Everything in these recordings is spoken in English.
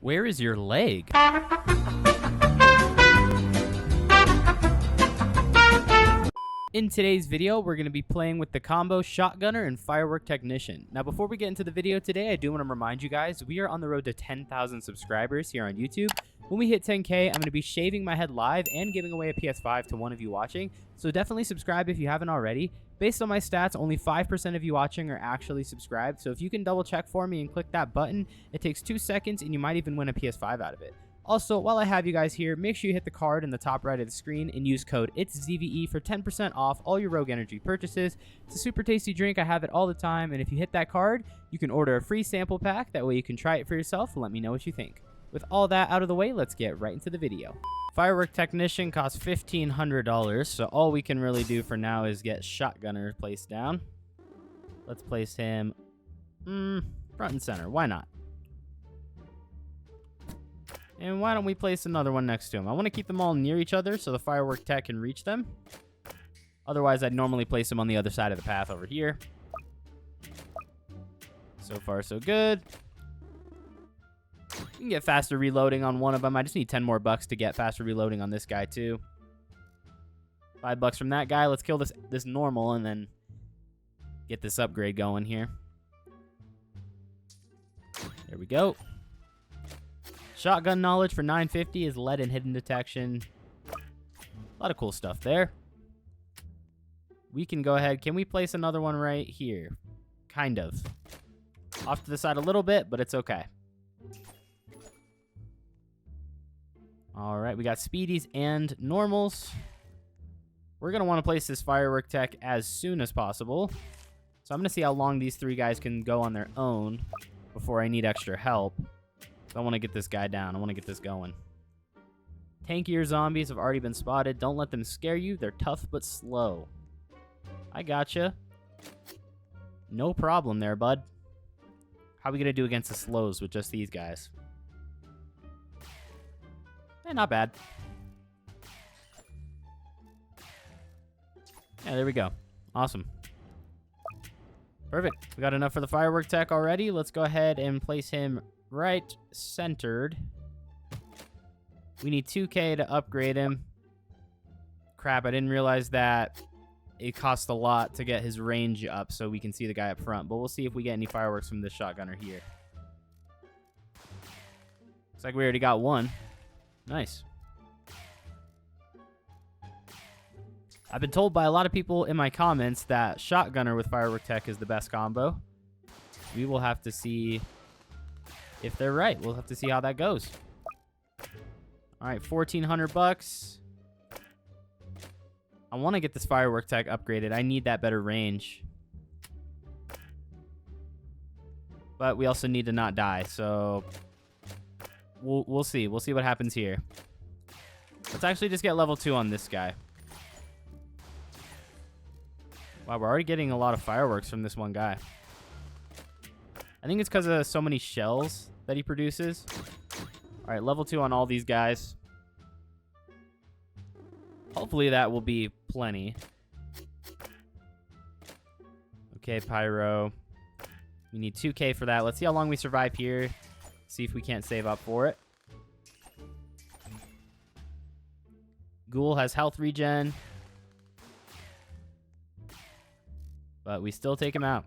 Where is your leg? In today's video, we're going to be playing with the combo Shotgunner and Firework Technician. Now, before we get into the video today, I do want to remind you guys, we are on the road to 10,000 subscribers here on YouTube. When we hit 10K, I'm going to be shaving my head live and giving away a PS5 to one of you watching. So definitely subscribe if you haven't already. Based on my stats, only 5% of you watching are actually subscribed. So if you can double check for me and click that button, it takes 2 seconds and you might even win a PS5 out of it. Also, while I have you guys here, make sure you hit the card in the top right of the screen and use code ITSZVE for 10% off all your Rogue Energy purchases. It's a super tasty drink. I have it all the time. And if you hit that card, you can order a free sample pack. That way you can try it for yourself and let me know what you think. With all that out of the way, let's get right into the video. Firework Technician costs $1,500, so all we can really do for now is get Shotgunner placed down. Let's place him front and center. Why not? And why don't we place another one next to him? I want to keep them all near each other so the Firework Tech can reach them. Otherwise, I'd normally place them on the other side of the path over here. So far, so good. We can get faster reloading on one of them. I just need 10 more bucks to get faster reloading on this guy, too. $5 from that guy. Let's kill this normal and then get this upgrade going here. There we go. Shotgun knowledge for $950 is lead and hidden detection. A lot of cool stuff there. We can go ahead. Can we place another one right here? Kind of. Off to the side a little bit, but it's okay. All right, we got speedies and normals. We're going to want to place this Firework Tech as soon as possible. So I'm going to see how long these three guys can go on their own before I need extra help. So I want to get this guy down. I want to get this going. Tankier zombies have already been spotted. Don't let them scare you. They're tough but slow. I gotcha. No problem there, bud. How are we going to do against the slows with just these guys? Not bad. Yeah, there we go. Awesome. Perfect. We got enough for the Firework Tech already. Let's go ahead and place him right centered. We need 2K to upgrade him. Crap, I didn't realize that it costs a lot to get his range up so we can see the guy up front. But we'll see if we get any fireworks from this Shotgunner here. Looks like we already got one. Nice. I've been told by a lot of people in my comments that Shotgunner with Firework Tech is the best combo. We will have to see if they're right. We'll have to see how that goes. All right, $1,400. I want to get this Firework Tech upgraded. I need that better range. But we also need to not die, so we'll see. We'll see what happens here. Let's actually just get level 2 on this guy. Wow, we're already getting a lot of fireworks from this one guy. I think it's because of so many shells that he produces. All right, level 2 on all these guys. Hopefully that will be plenty. Okay, Pyro. We need 2K for that. Let's see how long we survive here. See if we can't save up for it. Ghoul has health regen. But we still take him out.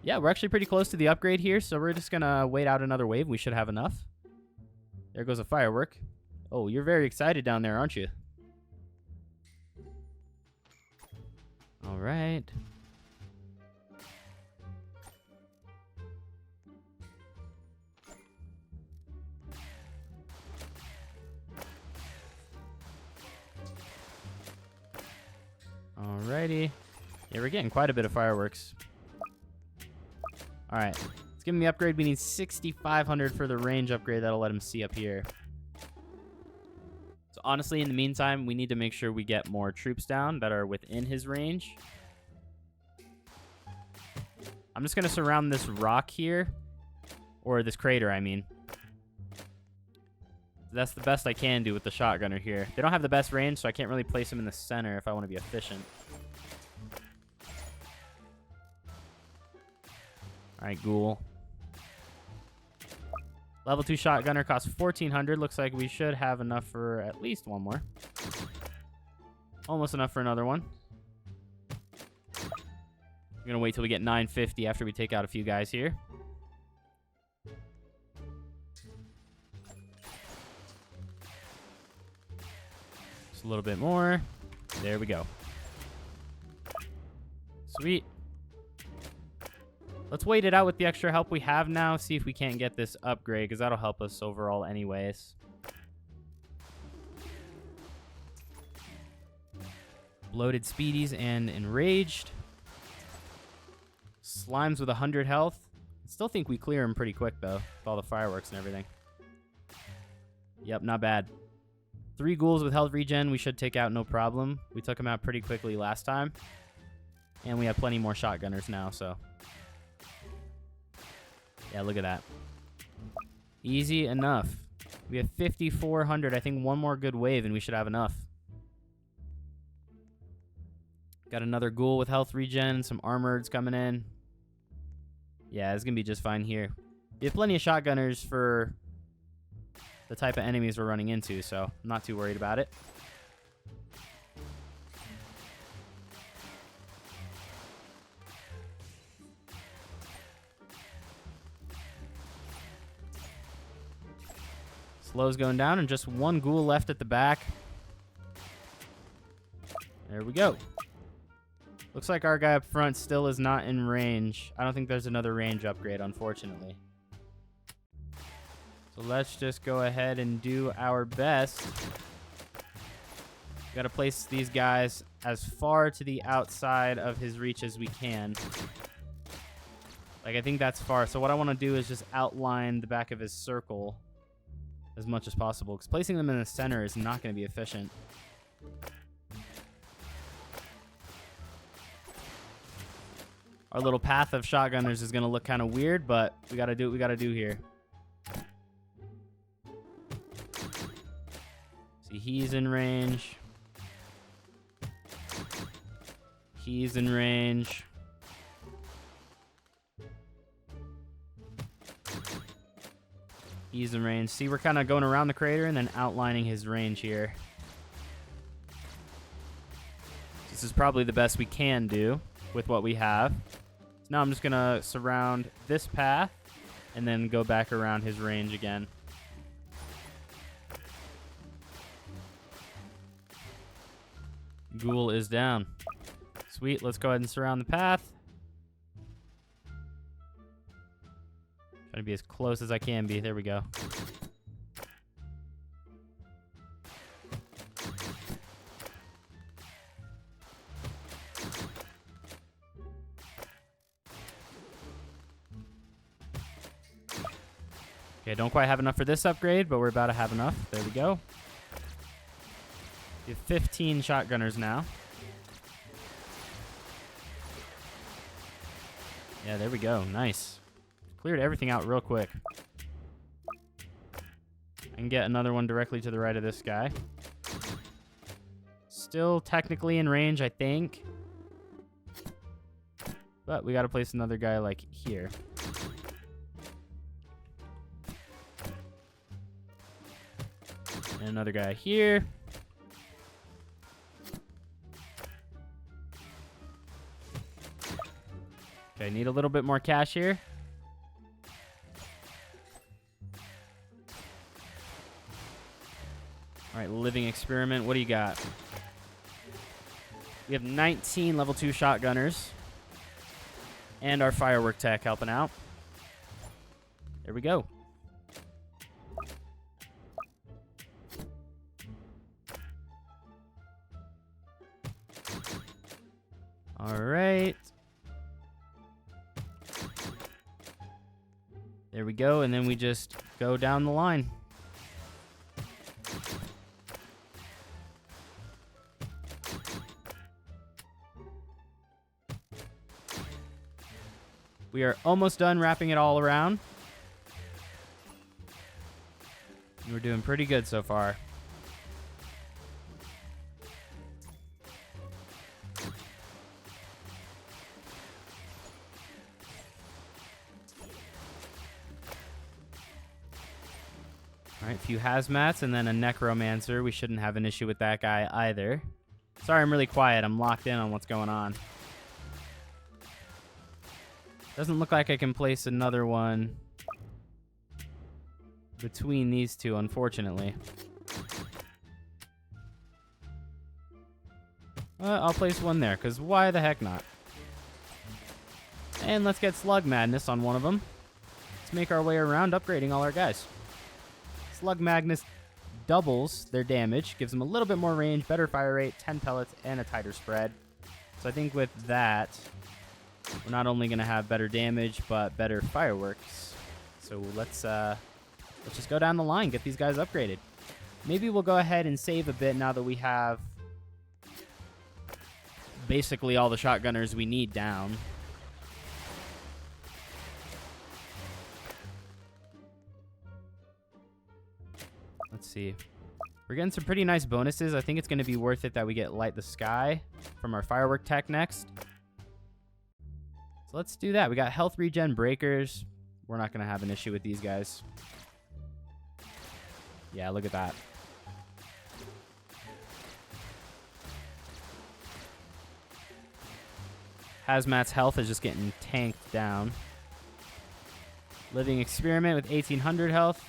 Yeah, we're actually pretty close to the upgrade here, so we're just going to wait out another wave. We should have enough. There goes a firework. Oh, you're very excited down there, aren't you? All right. Alrighty. Yeah, we're getting quite a bit of fireworks. All right. Let's give him the upgrade. We need 6,500 for the range upgrade. That'll let him see up here. So honestly, in the meantime, we need to make sure we get more troops down that are within his range. I'm just going to surround this rock here. Or this crater, I mean. That's the best I can do with the Shotgunner here. They don't have the best range, so I can't really place them in the center if I want to be efficient. All right, Ghoul. Level 2 shotgunner costs 1,400. Looks like we should have enough for at least one more. Almost enough for another one. I'm going to wait till we get 950 after we take out a few guys here. Just a little bit more. There we go. Sweet. Let's wait it out with the extra help we have now. See if we can't get this upgrade, because that'll help us overall anyways. Bloated speedies and enraged. Slimes with 100 health. I still think we clear him pretty quick, though, with all the fireworks and everything. Yep, not bad. 3 ghouls with health regen we should take out no problem. We took him out pretty quickly last time. And we have plenty more shotgunners now, so... yeah, look at that. Easy enough. We have 5,400. I think one more good wave and we should have enough. Got another ghoul with health regen. Some armoreds coming in. Yeah, it's going to be just fine here. We have plenty of shotgunners for the type of enemies we're running into, so I'm not too worried about it. Slow's going down, and just one ghoul left at the back. There we go. Looks like our guy up front still is not in range. I don't think there's another range upgrade, unfortunately. So let's just go ahead and do our best. Got to place these guys as far to the outside of his reach as we can. Like, I think that's far. So what I want to do is just outline the back of his circle as much as possible, because placing them in the center is not going to be efficient. Our little path of shotgunners is going to look kind of weird, but we got to do what we got to do here. See, he's in range. He's in range. He's in range. See, we're kind of going around the crater and then outlining his range here. This is probably the best we can do with what we have. So now I'm just going to surround this path and then go back around his range again. Ghoul is down. Sweet, let's go ahead and surround the path. Trying to be as close as I can be. There we go. Okay, don't quite have enough for this upgrade, but we're about to have enough. There we go. We have 15 shotgunners now. Yeah, there we go. Nice. Cleared everything out real quick. I can get another one directly to the right of this guy. Still technically in range, I think. But we got to place another guy like here. And another guy here. Okay, need a little bit more cash here. All right, living experiment. What do you got? We have 19 level 2 shotgunners. And our firework tech helping out. There we go. All right. There we go, and then we just go down the line. We are almost done wrapping it all around. We're doing pretty good so far. All right, a few hazmats and then a necromancer. We shouldn't have an issue with that guy either. Sorry, I'm really quiet. I'm locked in on what's going on. Doesn't look like I can place another one between these two, unfortunately. I'll place one there, because why the heck not? And let's get Slug Madness on one of them. Let's make our way around upgrading all our guys. Slug Madness doubles their damage, gives them a little bit more range, better fire rate, 10 pellets, and a tighter spread. So I think with that, we're not only going to have better damage, but better fireworks. So let's just go down the line, get these guys upgraded. Maybe we'll go ahead and save a bit now that we have basically all the shotgunners we need down. Let's see. We're getting some pretty nice bonuses. I think it's going to be worth it that we get Light the Sky from our Firework tech next. So let's do that. We got health regen breakers. We're not going to have an issue with these guys. Yeah, look at that. Hazmat's health is just getting tanked down. Living Experiment with 1800 health.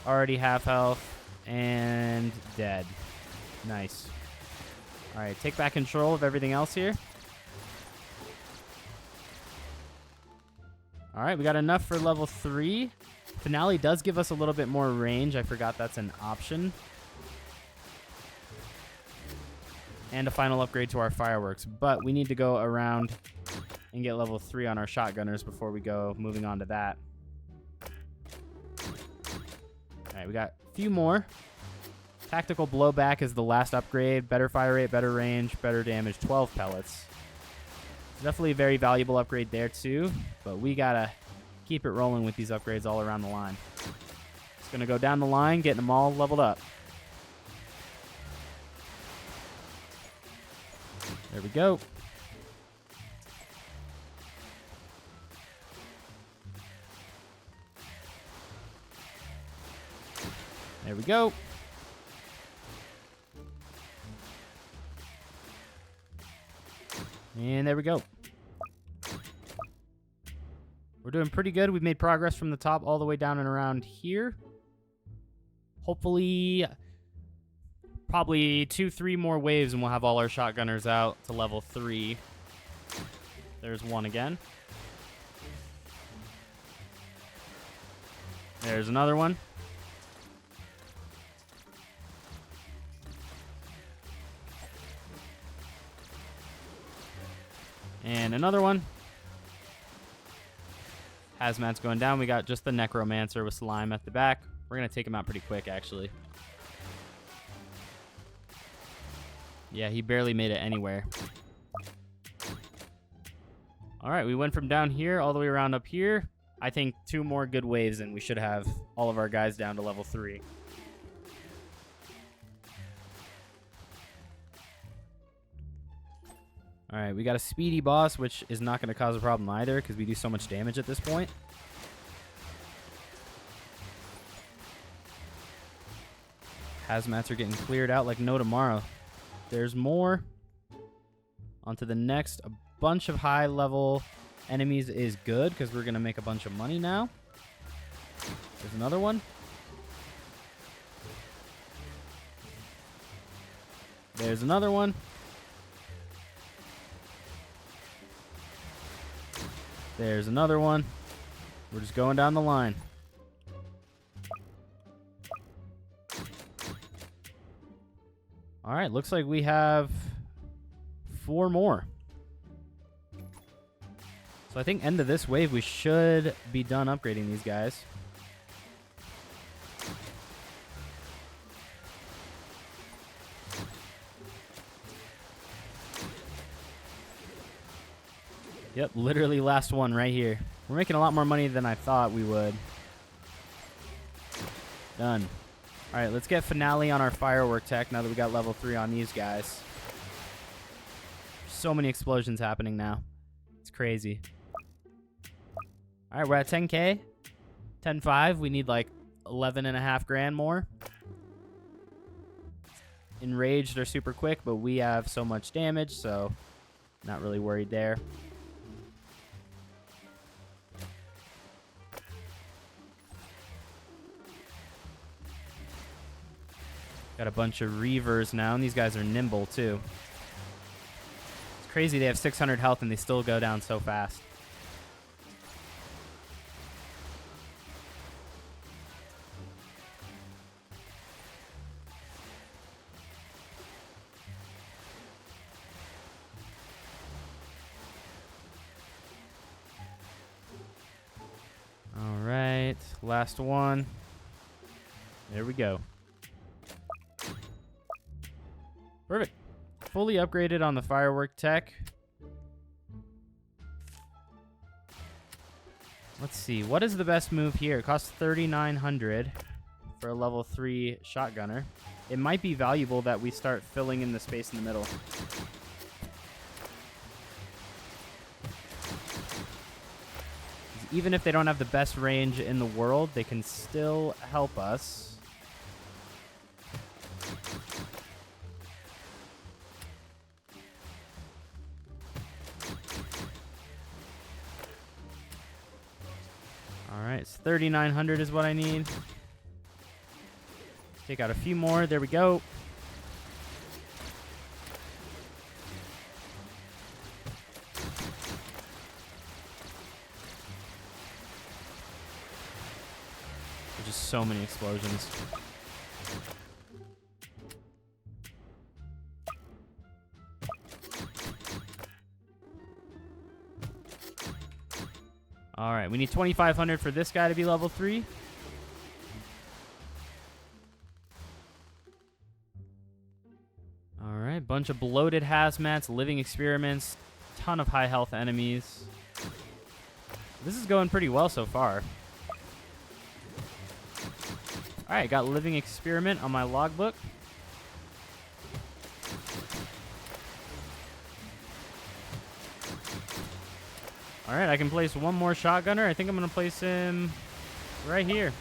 Already half health. And dead. Nice. Alright, take back control of everything else here. Alright, we got enough for level 3. Finale does give us a little bit more range. I forgot that's an option. And a final upgrade to our fireworks. But we need to go around and get level 3 on our shotgunners before we go moving on to that. Alright, we got a few more. Tactical Blowback is the last upgrade. Better fire rate, better range, better damage, 12 pellets. Definitely a very valuable upgrade there too. But we gotta keep it rolling with these upgrades all around the line. Just gonna go down the line, getting them all leveled up. There we go. There we go. And there we go. We're doing pretty good. We've made progress from the top all the way down and around here. Hopefully, probably 2-3 more waves and we'll have all our shotgunners out to level 3. There's one again. There's another one. And another one. Hazmat's going down. We got just the Necromancer with Slime at the back. We're going to take him out pretty quick, actually. Yeah, he barely made it anywhere. All right, we went from down here all the way around up here. I think 2 more good waves and we should have all of our guys down to level 3. All right, we got a speedy boss, which is not going to cause a problem either because we do so much damage at this point. Hazmats are getting cleared out like no tomorrow. There's more. On to the next. A bunch of high-level enemies is good because we're going to make a bunch of money now. There's another one. There's another one. There's another one. We're just going down the line. All right, looks like we have 4 more. So I think end of this wave, we should be done upgrading these guys. Yep, literally last one right here. We're making a lot more money than I thought we would. Done. All right, let's get Finale on our Firework tech now that we got level 3 on these guys. So many explosions happening now. It's crazy. All right, we're at 10K. 10.5. We need like 11.5 grand more. Enraged are super quick, but we have so much damage, so not really worried there. Got a bunch of Reavers now, and these guys are nimble too. It's crazy they have 600 health and they still go down so fast. All right, last one. There we go. Perfect. Fully upgraded on the Firework tech. Let's see. What is the best move here? It costs 3,900 for a level 3 shotgunner. It might be valuable that we start filling in the space in the middle. Even if they don't have the best range in the world, they can still help us. All right, it's 3,900 is what I need. Take out a few more. There we go. There's just so many explosions. All right, we need 2,500 for this guy to be level 3. All right, bunch of bloated hazmats, living experiments, ton of high health enemies. This is going pretty well so far. All right, got living experiment on my logbook. All right, I can place one more shotgunner. I think I'm going to place him right here.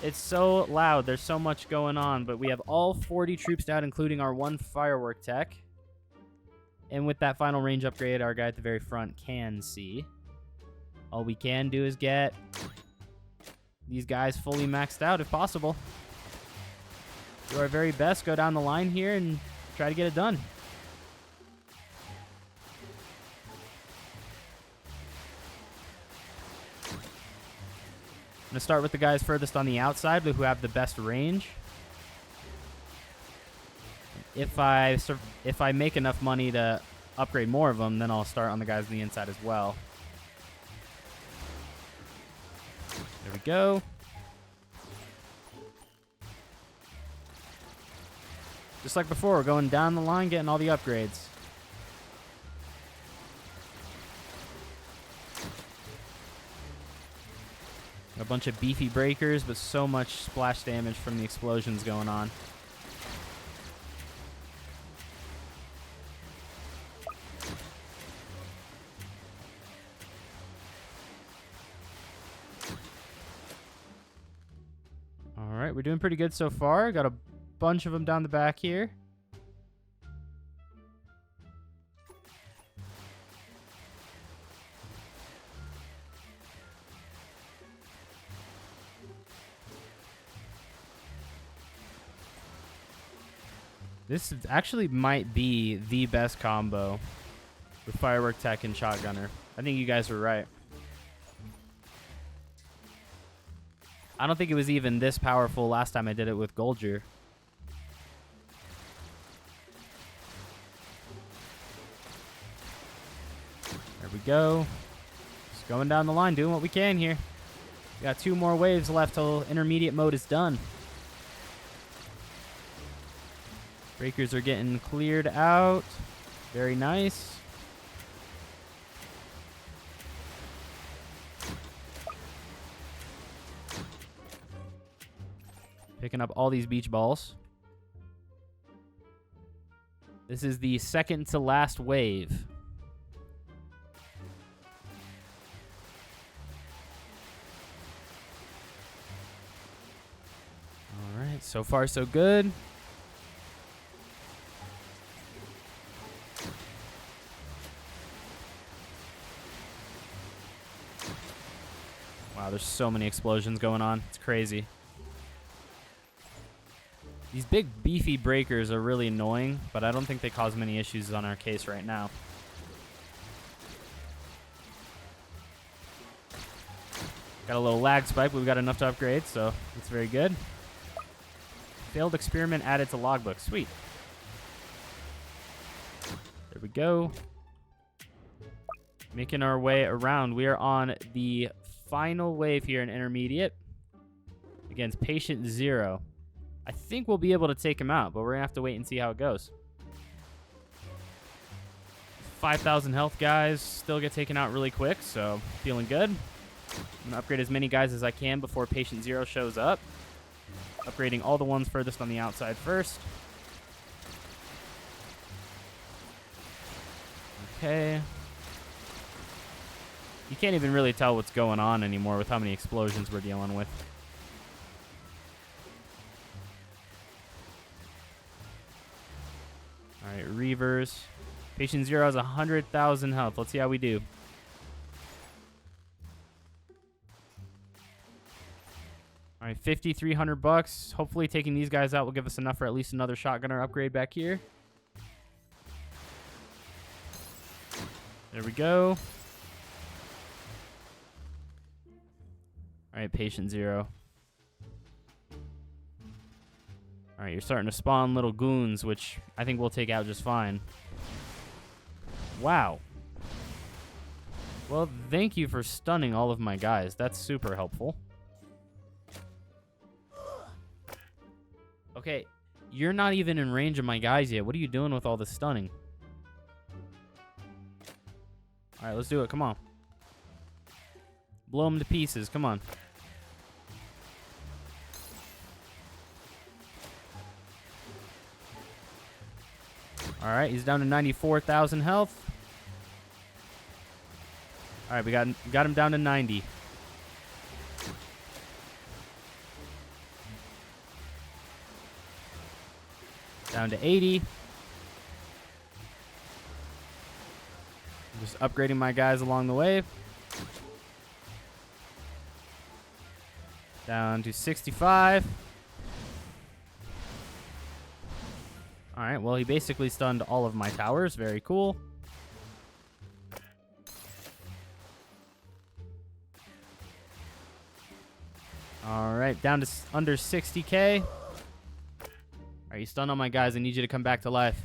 It's so loud. There's so much going on, but we have all 40 troops down, including our one Firework tech. And with that final range upgrade, our guy at the very front can see. All we can do is get these guys fully maxed out if possible. Do our very best, go down the line here and try to get it done. I'm going to start with the guys furthest on the outside, who have the best range. If I make enough money to upgrade more of them, then I'll start on the guys on the inside as well. There we go. Just like before, we're going down the line, getting all the upgrades. A bunch of beefy breakers, but so much splash damage from the explosions going on. All right, we're doing pretty good so far. Got a bunch of them down the back here. This actually might be the best combo with Firework Tech and Shotgunner. I think you guys were right. I don't think it was even this powerful last time I did it with Goldger. There we go. Just going down the line, doing what we can here. We got 2 more waves left till intermediate mode is done. Breakers are getting cleared out. Very nice. Picking up all these beach balls. This is the second to last wave. So far, so good. Wow, there's so many explosions going on. It's crazy. These big beefy breakers are really annoying, but I don't think they cause many issues on our case right now. Got a little lag spike, but we've got enough to upgrade, so it's very good. Failed experiment added to logbook. Sweet. There we go. Making our way around. We are on the final wave here in intermediate against patient 0. I think we'll be able to take him out, but we're going to have to wait and see how it goes. 5,000 health guys still get taken out really quick, so feeling good. I'm going to upgrade as many guys as I can before patient 0 shows up. Upgrading all the ones furthest on the outside first. Okay. You can't even really tell what's going on anymore with how many explosions we're dealing with. All right, Reavers. Patient 0 has 100,000 health. Let's see how we do. All right, 5,300 bucks. Hopefully taking these guys out will give us enough for at least another shotgunner upgrade back here. There we go. All right, patient 0. All right, you're starting to spawn little goons, which I think we'll take out just fine. Wow. Well, thank you for stunning all of my guys. That's super helpful. Okay, you're not even in range of my guys yet. What are you doing with all this stunning? All right, let's do it. Come on. Blow them to pieces. Come on. All right, he's down to 94,000 health. All right, we got him down to 90. Down to 80. Just upgrading my guys along the way. Down to 65. All right, well, he basically stunned all of my towers. Very cool. All right, down to under 60K. All right, you stunned all my guys. I need you to come back to life.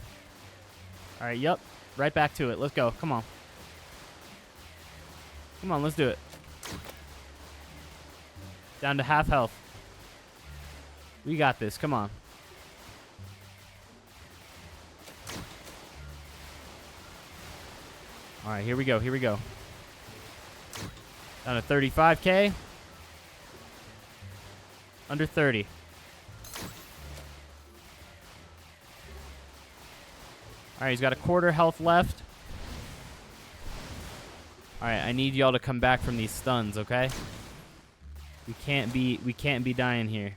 All right, yep. Right back to it. Let's go. Come on. Come on, let's do it. Down to half health. We got this. Come on. All right, here we go. Here we go. Down to 35K. Under 30. All right, he's got a quarter health left. All right, I need y'all to come back from these stuns, okay? We can't be dying here.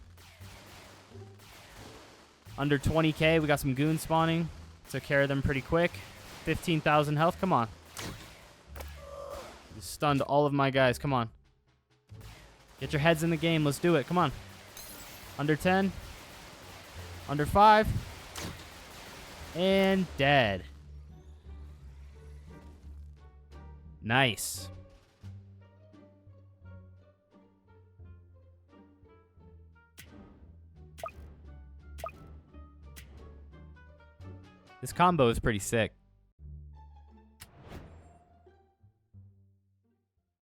Under 20K, we got some goons spawning. Took care of them pretty quick. 15,000 health. Come on. Just stunned all of my guys. Come on. Get your heads in the game. Let's do it. Come on. Under 10. Under 5. And dead. Nice. This combo is pretty sick.